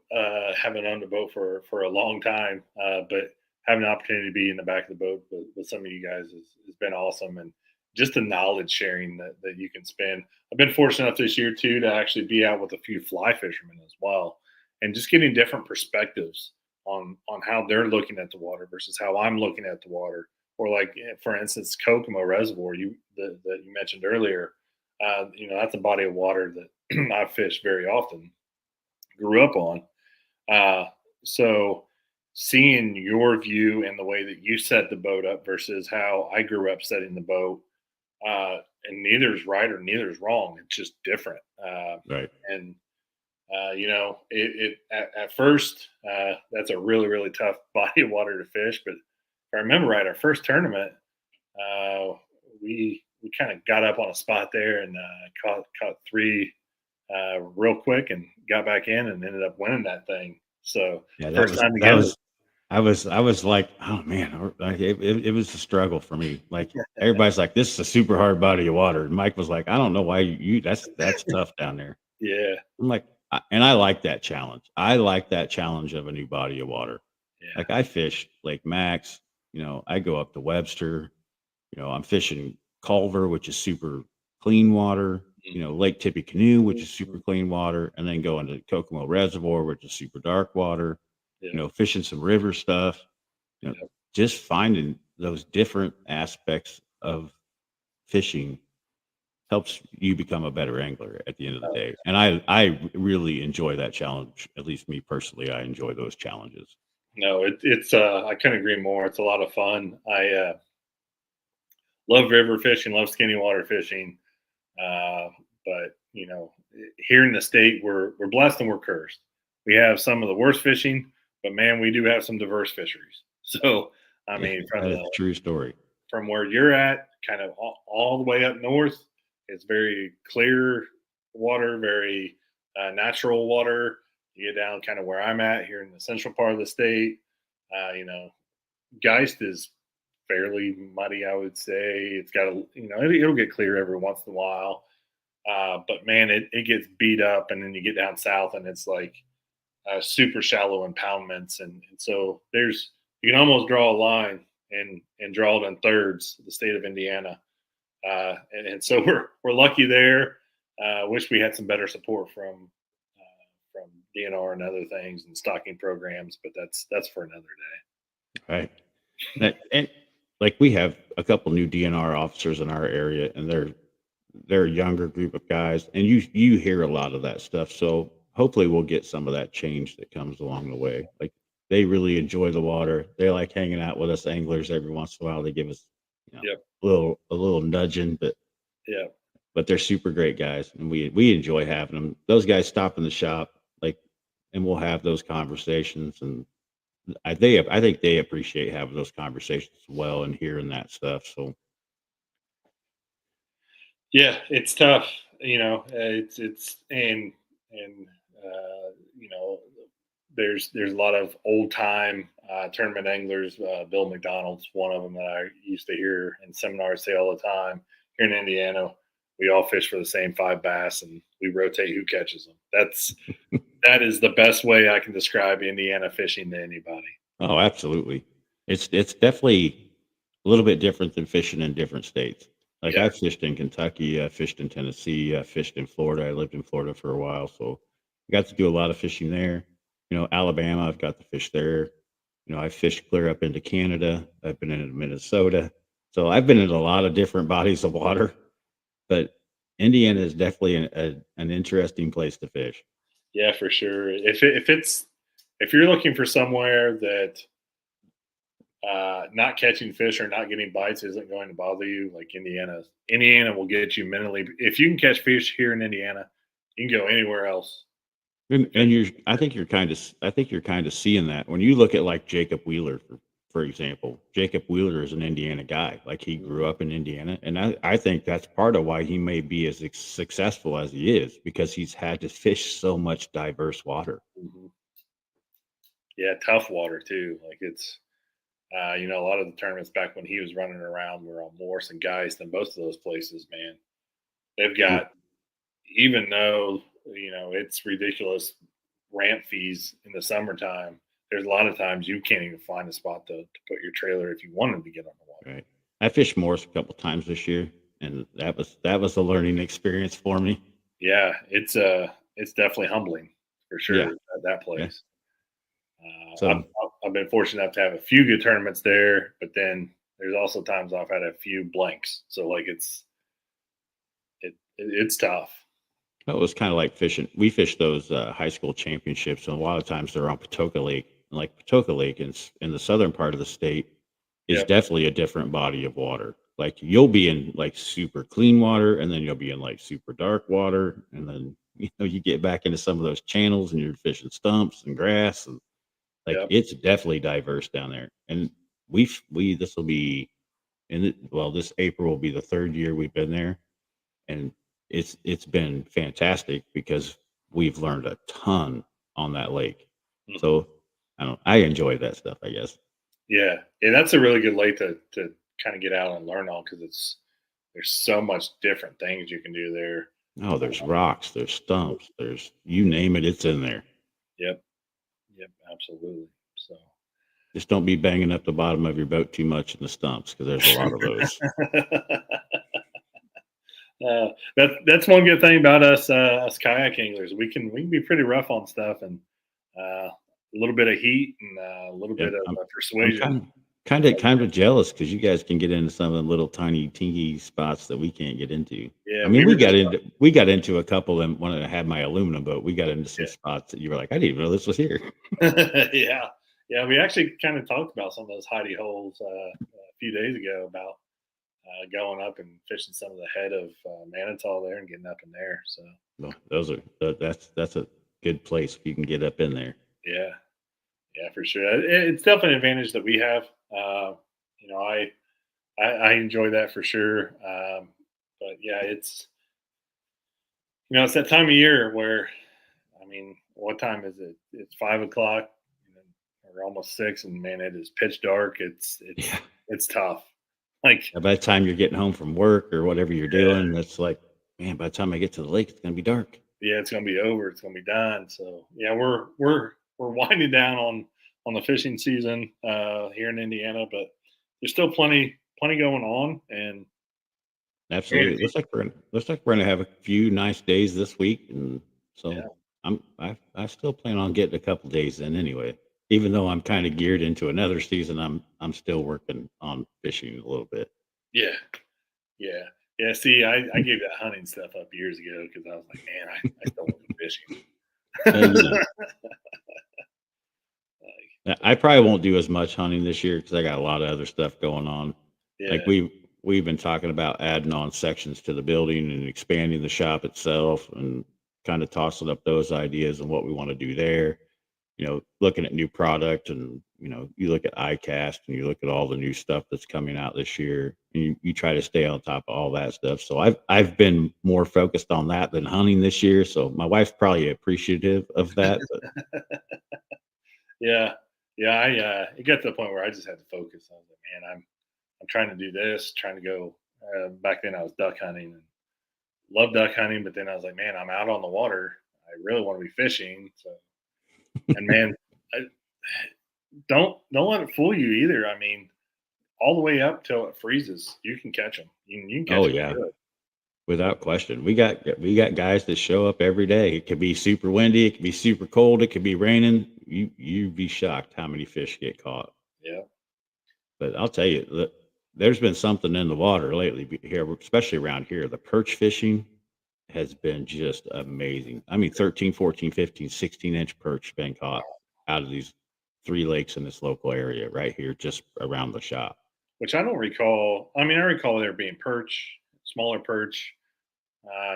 A: Haven't owned a boat for a long time, but having the opportunity to be in the back of the boat with some of you guys has been awesome, and just the knowledge sharing that you can spend. I've been fortunate enough this year too to actually be out with a few fly fishermen as well, and just getting different perspectives on how they're looking at the water versus how I'm looking at the water. Or like for instance, Kokomo Reservoir that you mentioned earlier. That's a body of water that I fish very often, grew up on. Uh, so seeing your view and the way that you set the boat up versus how I grew up setting the boat, and neither is right or neither is wrong. It's just different.
B: Right.
A: And at first, that's a really tough body of water to fish. But if I remember right, our first tournament, uh, we kind of got up on a spot there and caught three real quick and got back in and ended up winning that thing. So
B: Yeah,
A: first time together.
B: I was like, oh man, it was a struggle for me. Like everybody's like, this is a super hard body of water. And Mike was like, I don't know why that's tough down there.
A: Yeah,
B: I'm like, and I like that challenge. I like that challenge of a new body of water.
A: yeah,
B: Like I fish Lake Max, I go up to Webster, I'm fishing Culver, which is super clean water, Lake Tippecanoe, which is super
A: mhm,
B: clean water, and then going to Kokomo Reservoir, which is super dark water,
A: yeah,
B: fishing some river stuff, you know,
A: yeah,
B: just finding those different aspects of fishing helps you become a better angler at the end of the day. And I really enjoy that challenge. At least me personally, I enjoy those challenges.
A: No, it's I couldn't agree more. It's a lot of fun. I love river fishing, love skinny water fishing. But here in the state, we're blessed and we're cursed. We have some of the worst fishing, but man, we do have some diverse fisheries. So I
B: Yeah,
A: mean,
B: that is a true story.
A: from where you're at, kind of all the way up north, it's very clear water, very natural water. You get down kind of where I'm at here in the central part of the state. Geist is fairly muddy, I would say. It's got it'll get clear every once in a while. But man, it gets beat up, and then you get down south, and it's like super shallow impoundments, and so you can almost draw a line and draw it in thirds. The state of Indiana, and so we're lucky there. Wish we had some better support from DNR and other things and stocking programs, but that's for another day.
B: Right. And like we have a couple new DNR officers in our area, and they're a younger group of guys, and you hear a lot of that stuff. So hopefully we'll get some of that change that comes along the way. Like they really enjoy the water. They like hanging out with us anglers every once in a while. They give us,
A: Yep.
B: a little nudging,
A: Yeah.
B: but they're super great guys, and we enjoy having them. Those guys stop in the shop, and we'll have those conversations, and I think they appreciate having those conversations as well and hearing that stuff. So
A: Yeah, it's tough. It's and uh, you know, there's a lot of old time tournament anglers. Bill McDonald's one of them that I used to hear in seminars say all the time. Here in Indiana, we all fish for the same 5 bass, and we rotate who catches them. That is the best way I can describe Indiana fishing to anybody.
B: oh, absolutely. It's definitely a little bit different than fishing in different states. Like
A: Yeah,
B: I fished in Kentucky, I fished in Tennessee, I fished in Florida. I lived in Florida for a while, so I got to do a lot of fishing there. Alabama, I've got to fish there. I fished clear up into Canada. I've been into Minnesota. So I've been in a lot of different bodies of water, but Indiana is definitely an interesting place to fish.
A: yeah, for sure. If you're looking for somewhere that not catching fish or not getting bites isn't going to bother you, like Indiana will get you mentally. If you can catch fish here in Indiana, you can go anywhere else.
B: And I think you're kind of seeing that when you look at like Jacob Wheeler, for example. Jacob Wheeler is an Indiana guy. Like he grew up in Indiana, and I think that's part of why he may be as successful as he is because he's had to fish so much diverse water.
A: Mm-hmm. Yeah, tough water too. Like it's a lot of the tournaments back when he was running around were on Morse and Geist, and both of those places, man, they've got, even though it's ridiculous ramp fees in the summertime. There's a lot of times you can't even find a spot to put your trailer if you wanted to get on the water.
B: Right. I fished Morse a couple times this year, and that was a learning experience for me.
A: Yeah, it's definitely humbling for sure
B: Yeah.
A: at that
B: Yeah.
A: place.
B: So
A: I've been fortunate enough to have a few good tournaments there, but then there's also times I've had a few blanks. So like it's tough.
B: it was kind of like fishing. We fished those high school championships, and a lot of times they're on Patoka Lake. And like Patoka Lake in the southern part of the state is
A: Yep.
B: definitely a different body of water. Like you'll be in like super clean water, and then you'll be in like super dark water, and then you get back into some of those channels, and you're fishing stumps and grass, and like
A: Yep.
B: it's definitely diverse down there. And this will be this April will be the third year we've been there, and it's been fantastic because we've learned a ton on that lake.
A: Mhm.
B: So I enjoy that stuff, I guess.
A: Yeah, that's a really good lake to kind of get out and learn on, because there's so much different things you can do there.
B: Oh, there's rocks, there's stumps, there's you name it, it's in there.
A: Yep. Yep. Absolutely. So.
B: Just don't be banging up the bottom of your boat too much in the stumps because there's a lot of those.
A: That's one good thing about us kayak anglers. We can be pretty rough on stuff, and a little bit of heat and a little
B: Yeah,
A: bit of
B: I'm
A: persuasion.
B: Kind of jealous because you guys can get into some of the little tiny teeny spots that we can't get into.
A: Yeah,
B: I mean,
A: we were just
B: we got into a couple, and when I had my aluminum boat, we got into some spots that you were like, I didn't even know this was here.
A: yeah, yeah. We actually kind of talked about some of those hidey holes a few days ago about going up and fishing some of the head of Manitou there and getting up in there. So
B: Well, that's a good place if you can get up in there.
A: yeah, yeah, for sure. It's definitely an advantage that we have. You know, I enjoy that for sure. But yeah, it's that time of year where, I mean, what time is it? It's 5 o'clock or almost 6, and man, it is pitch dark.
B: Yeah.
A: It's tough. Like,
B: By the time you're getting home from work or whatever you're doing, it's like, man, by the time I get to the lake, it's gonna be dark.
A: yeah, it's gonna be over. It's gonna be done. So yeah, we're winding down on the fishing season here in Indiana, but there's still plenty going on, and
B: Absolutely. Looks like we're gonna have a few nice days this week, and
A: yeah,
B: so I still plan on getting a couple days in anyway. Even though I'm kind of geared into another season, I'm still working on fishing a little bit.
A: yeah, yeah, yeah. See, I gave that hunting stuff up years ago because I was like, man, I still want to
B: You know,
A: fishing. Like,
B: I probably won't do as much hunting this year because I got a lot of other stuff going on. Like
A: yeah,
B: we've been talking about adding on sections to the building and expanding the shop itself, and kind of tossing up those ideas and what we want to do there. Looking at new product, and you look at iCast and you look at all the new stuff that's coming out this year, and you try to stay on top of all that stuff. So I've been more focused on that than hunting this year. So my wife's probably appreciative of that, but
A: yeah, yeah. It got to the point where I just had to focus. I was like, man, I'm trying to do this, trying to go. Back then, I was duck hunting and loved duck hunting, but then I was like, man, I'm out on the water. I really want to be fishing. So, and man, I, don't let it fool you either. I mean, all the way up till it freezes, you can catch them. You can catch
B: oh
A: them
B: yeah,
A: good.
B: without question. We got guys that show up every day. It could be super windy, it could be super cold, it could be raining. You'd be shocked how many fish get caught.
A: Yeah,
B: But I'll tell you, there's been something in the water lately here, especially around here. The perch fishing has been just amazing. I mean, 13, 14, 15, 16-inch perch been caught out of these 3 lakes in this local area right here, just around the shop.
A: which I don't recall. I mean, I recall there being perch, smaller perch,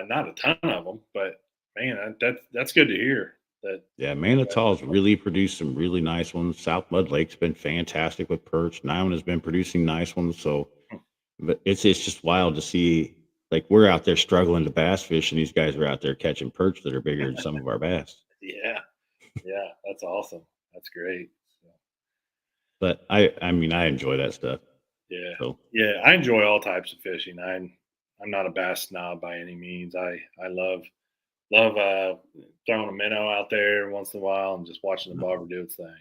A: not a ton of them, but man, that's good to hear. That
B: Yeah,
A: you guys
B: Manitow's really produced some really nice ones. South Mud Lake's been fantastic with perch. Nyland has been producing nice ones. So, but it's just wild to see. Like, we're out there struggling to bass fish, and these guys are out there catching perch that are bigger than some of our bass.
A: yeah, yeah, that's awesome. That's great. So,
B: But I mean, I enjoy that stuff.
A: yeah,
B: So
A: yeah, I enjoy all types of fishing. I'm not a bass snob by any means. I love throwing a minnow out there once in a while and just watching the bobber do its thing.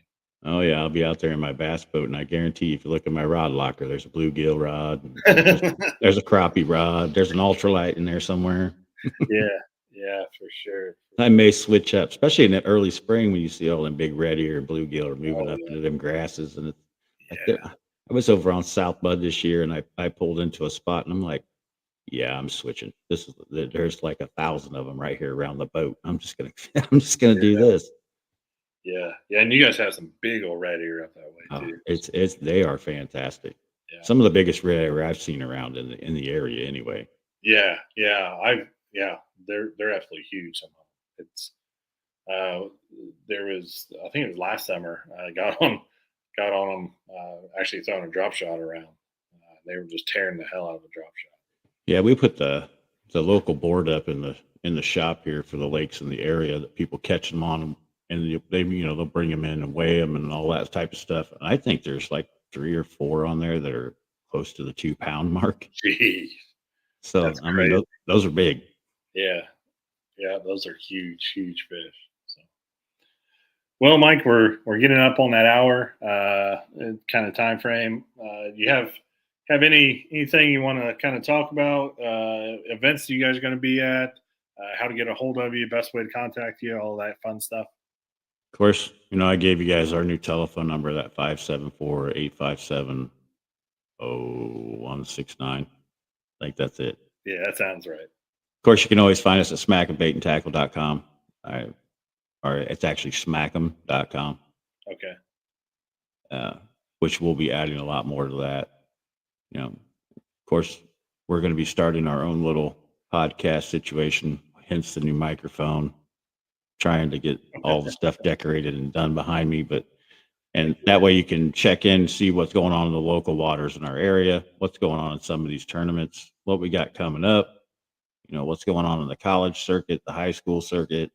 B: oh yeah, I'll be out there in my bass boat, and I guarantee if you look at my rod locker, there's a bluegill rod, and there's a crappie rod, there's an ultralight in there somewhere.
A: Yeah, yeah, for sure.
B: I may switch up, especially in the early spring when you see all them big red ear and bluegill are moving
A: Oh
B: up into them grasses, and it's like
A: yeah,
B: I was over on South Bud this year, and I pulled into a spot, and I'm like, yeah, I'm switching. There's like 1,000 of them right here around the boat. I'm just gonna I'm just gonna do
A: yeah,
B: this.
A: yeah, yeah. And you guys have some big old red ear up that way
B: Oh,
A: too.
B: it's they are fantastic.
A: Yeah,
B: Some of the biggest red ear I've seen around in the area anyway.
A: yeah, yeah. Yeah, they're absolutely huge. Some of them. It's uh, there was, I think it was last summer. I got on them. Actually throwing a drop shot around. They were just tearing the hell out of a drop shot.
B: Yeah, we put the local board up in the shop here for the lakes in the area that people catch them on them, and they'll bring them in and weigh them and all that type of stuff. And I think there's like 3 or 4 on there that are close to the 2 pound mark.
A: Jeez,
B: So
A: that's
B: I mean,
A: crazy.
B: those are big.
A: Yeah, yeah, those are huge, huge fish. So, well, Mike, we're getting up on that hour kind of time frame. Do you have anything you want to kind of talk about? Events you guys are going to be at? How to get a hold of you? Best way to contact you? All that fun stuff.
B: course, I gave you guys our new telephone number, that 574-857-0169. I think that's it.
A: Yeah, that sounds right.
B: Of course, you can always find us at smackandbaitandtackle.com. Or it's actually smack'em.com.
A: Okay.
B: Which we'll be adding a lot more to that. Of course, we're going to be starting our own little podcast situation, hence the new microphone, trying to get all the stuff decorated and done behind me. And that way you can check in, see what's going on in the local waters in our area, what's going on in some of these tournaments, what we got coming up, what's going on in the college circuit, the high school circuit,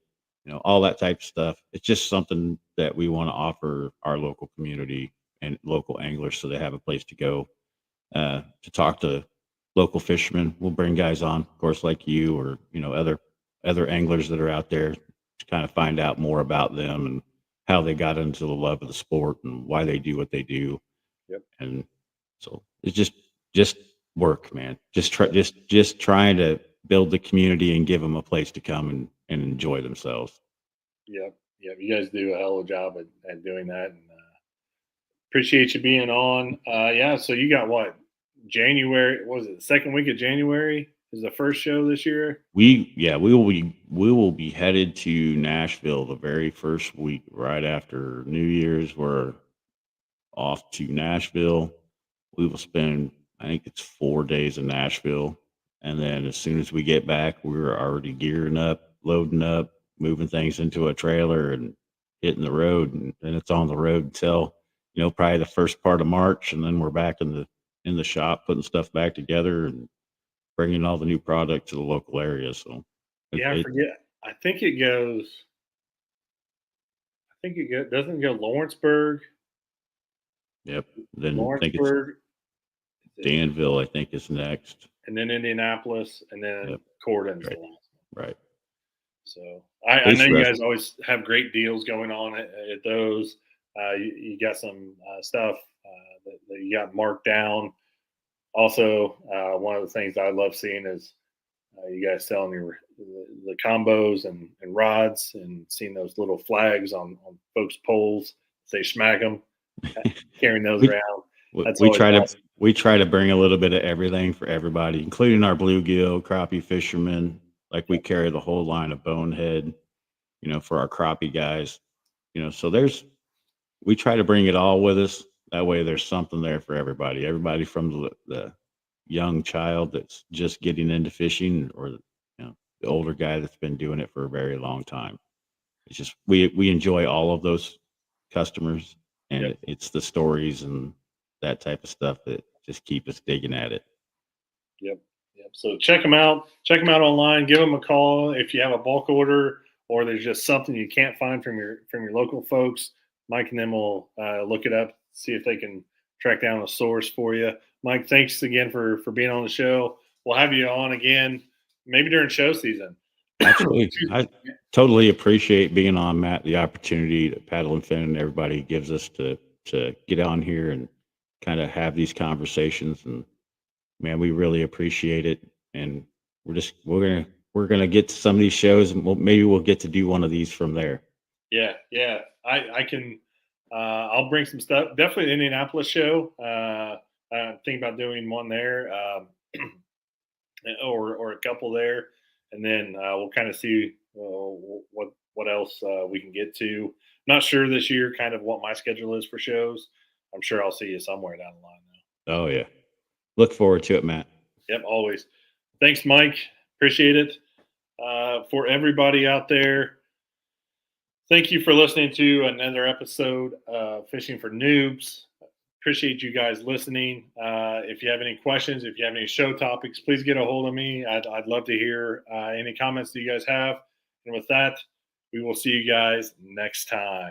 B: all that type of stuff. It's just something that we want to offer our local community and local anglers so they have a place to go to talk to local fishermen. We'll bring guys on, of course, like you or, other anglers that are out there to kind of find out more about them and how they got into the love of the sport and why they do what they do.
A: Yep.
B: And so it's just work, man. Just trying to build the community and give them a place to come and enjoy themselves.
A: Yep. You guys do a hell of a job at doing that, and appreciate you being on. So you got what? January, what was it? The second week of January is the first show this year.
B: We will be headed to Nashville the very first week right after New Year's. We're off to Nashville. We will spend, I think it's 4 days in Nashville. And then as soon as we get back, we're already gearing up, loading up, moving things into a trailer and hitting the road. And it's on the road until, probably the first part of March. And then we're back in the shop, putting stuff back together and bringing all the new product to the local area. So
A: I forget. I think it doesn't it go Lawrenceburg.
B: Yep. Then
A: Lawrenceburg,
B: I think it's Danville, I think is next.
A: And then Indianapolis, and then Corden's the last one.
B: Right.
A: So I know you guys always have great deals going on at those. You got some stuff that you got marked down. Also, one of the things I love seeing is you guys selling the combos and rods, and seeing those little flags on folks' poles say "Schmack 'em," carrying those around.
B: We try to bring a little bit of everything for everybody, including our bluegill, crappie fishermen. Like we carry the whole line of bonehead, for our crappie guys. So we try to bring it all with us. That way there's something there for everybody. Everybody from the young child that's just getting into fishing, or the older guy that's been doing it for a very long time. It's just we enjoy all of those customers, and it's the stories and that type of stuff that just keep us digging at it.
A: Yep. So check them out. Check them out online. Give them a call if you have a bulk order or there's just something you can't find from your local folks. Mike and them will look it up, see if they can track down a source for you. Mike, thanks again for being on the show. We'll have you on again, maybe during show season.
B: Absolutely. I totally appreciate being on, Matt, the opportunity that Paddle and Fin and everybody gives us to get on here and kind of have these conversations. And man, we really appreciate it. And we're gonna get to some of these shows, and maybe we'll get to do one of these from there.
A: Yeah. I can. I'll bring some stuff. Definitely the Indianapolis show. I'm thinking about doing one there, or a couple there, and then we'll kind of see what else we can get to. Not sure this year, kind of what my schedule is for shows. I'm sure I'll see you somewhere down the line though.
B: Oh yeah, look forward to it, Matt.
A: Yep, always. Thanks, Mike. Appreciate it. For everybody out there, thank you for listening to another episode of Fishing for Noobs. Appreciate you guys listening. If you have any questions, if you have any show topics, please get a hold of me. I'd love to hear any comments that you guys have. And with that, we will see you guys next time.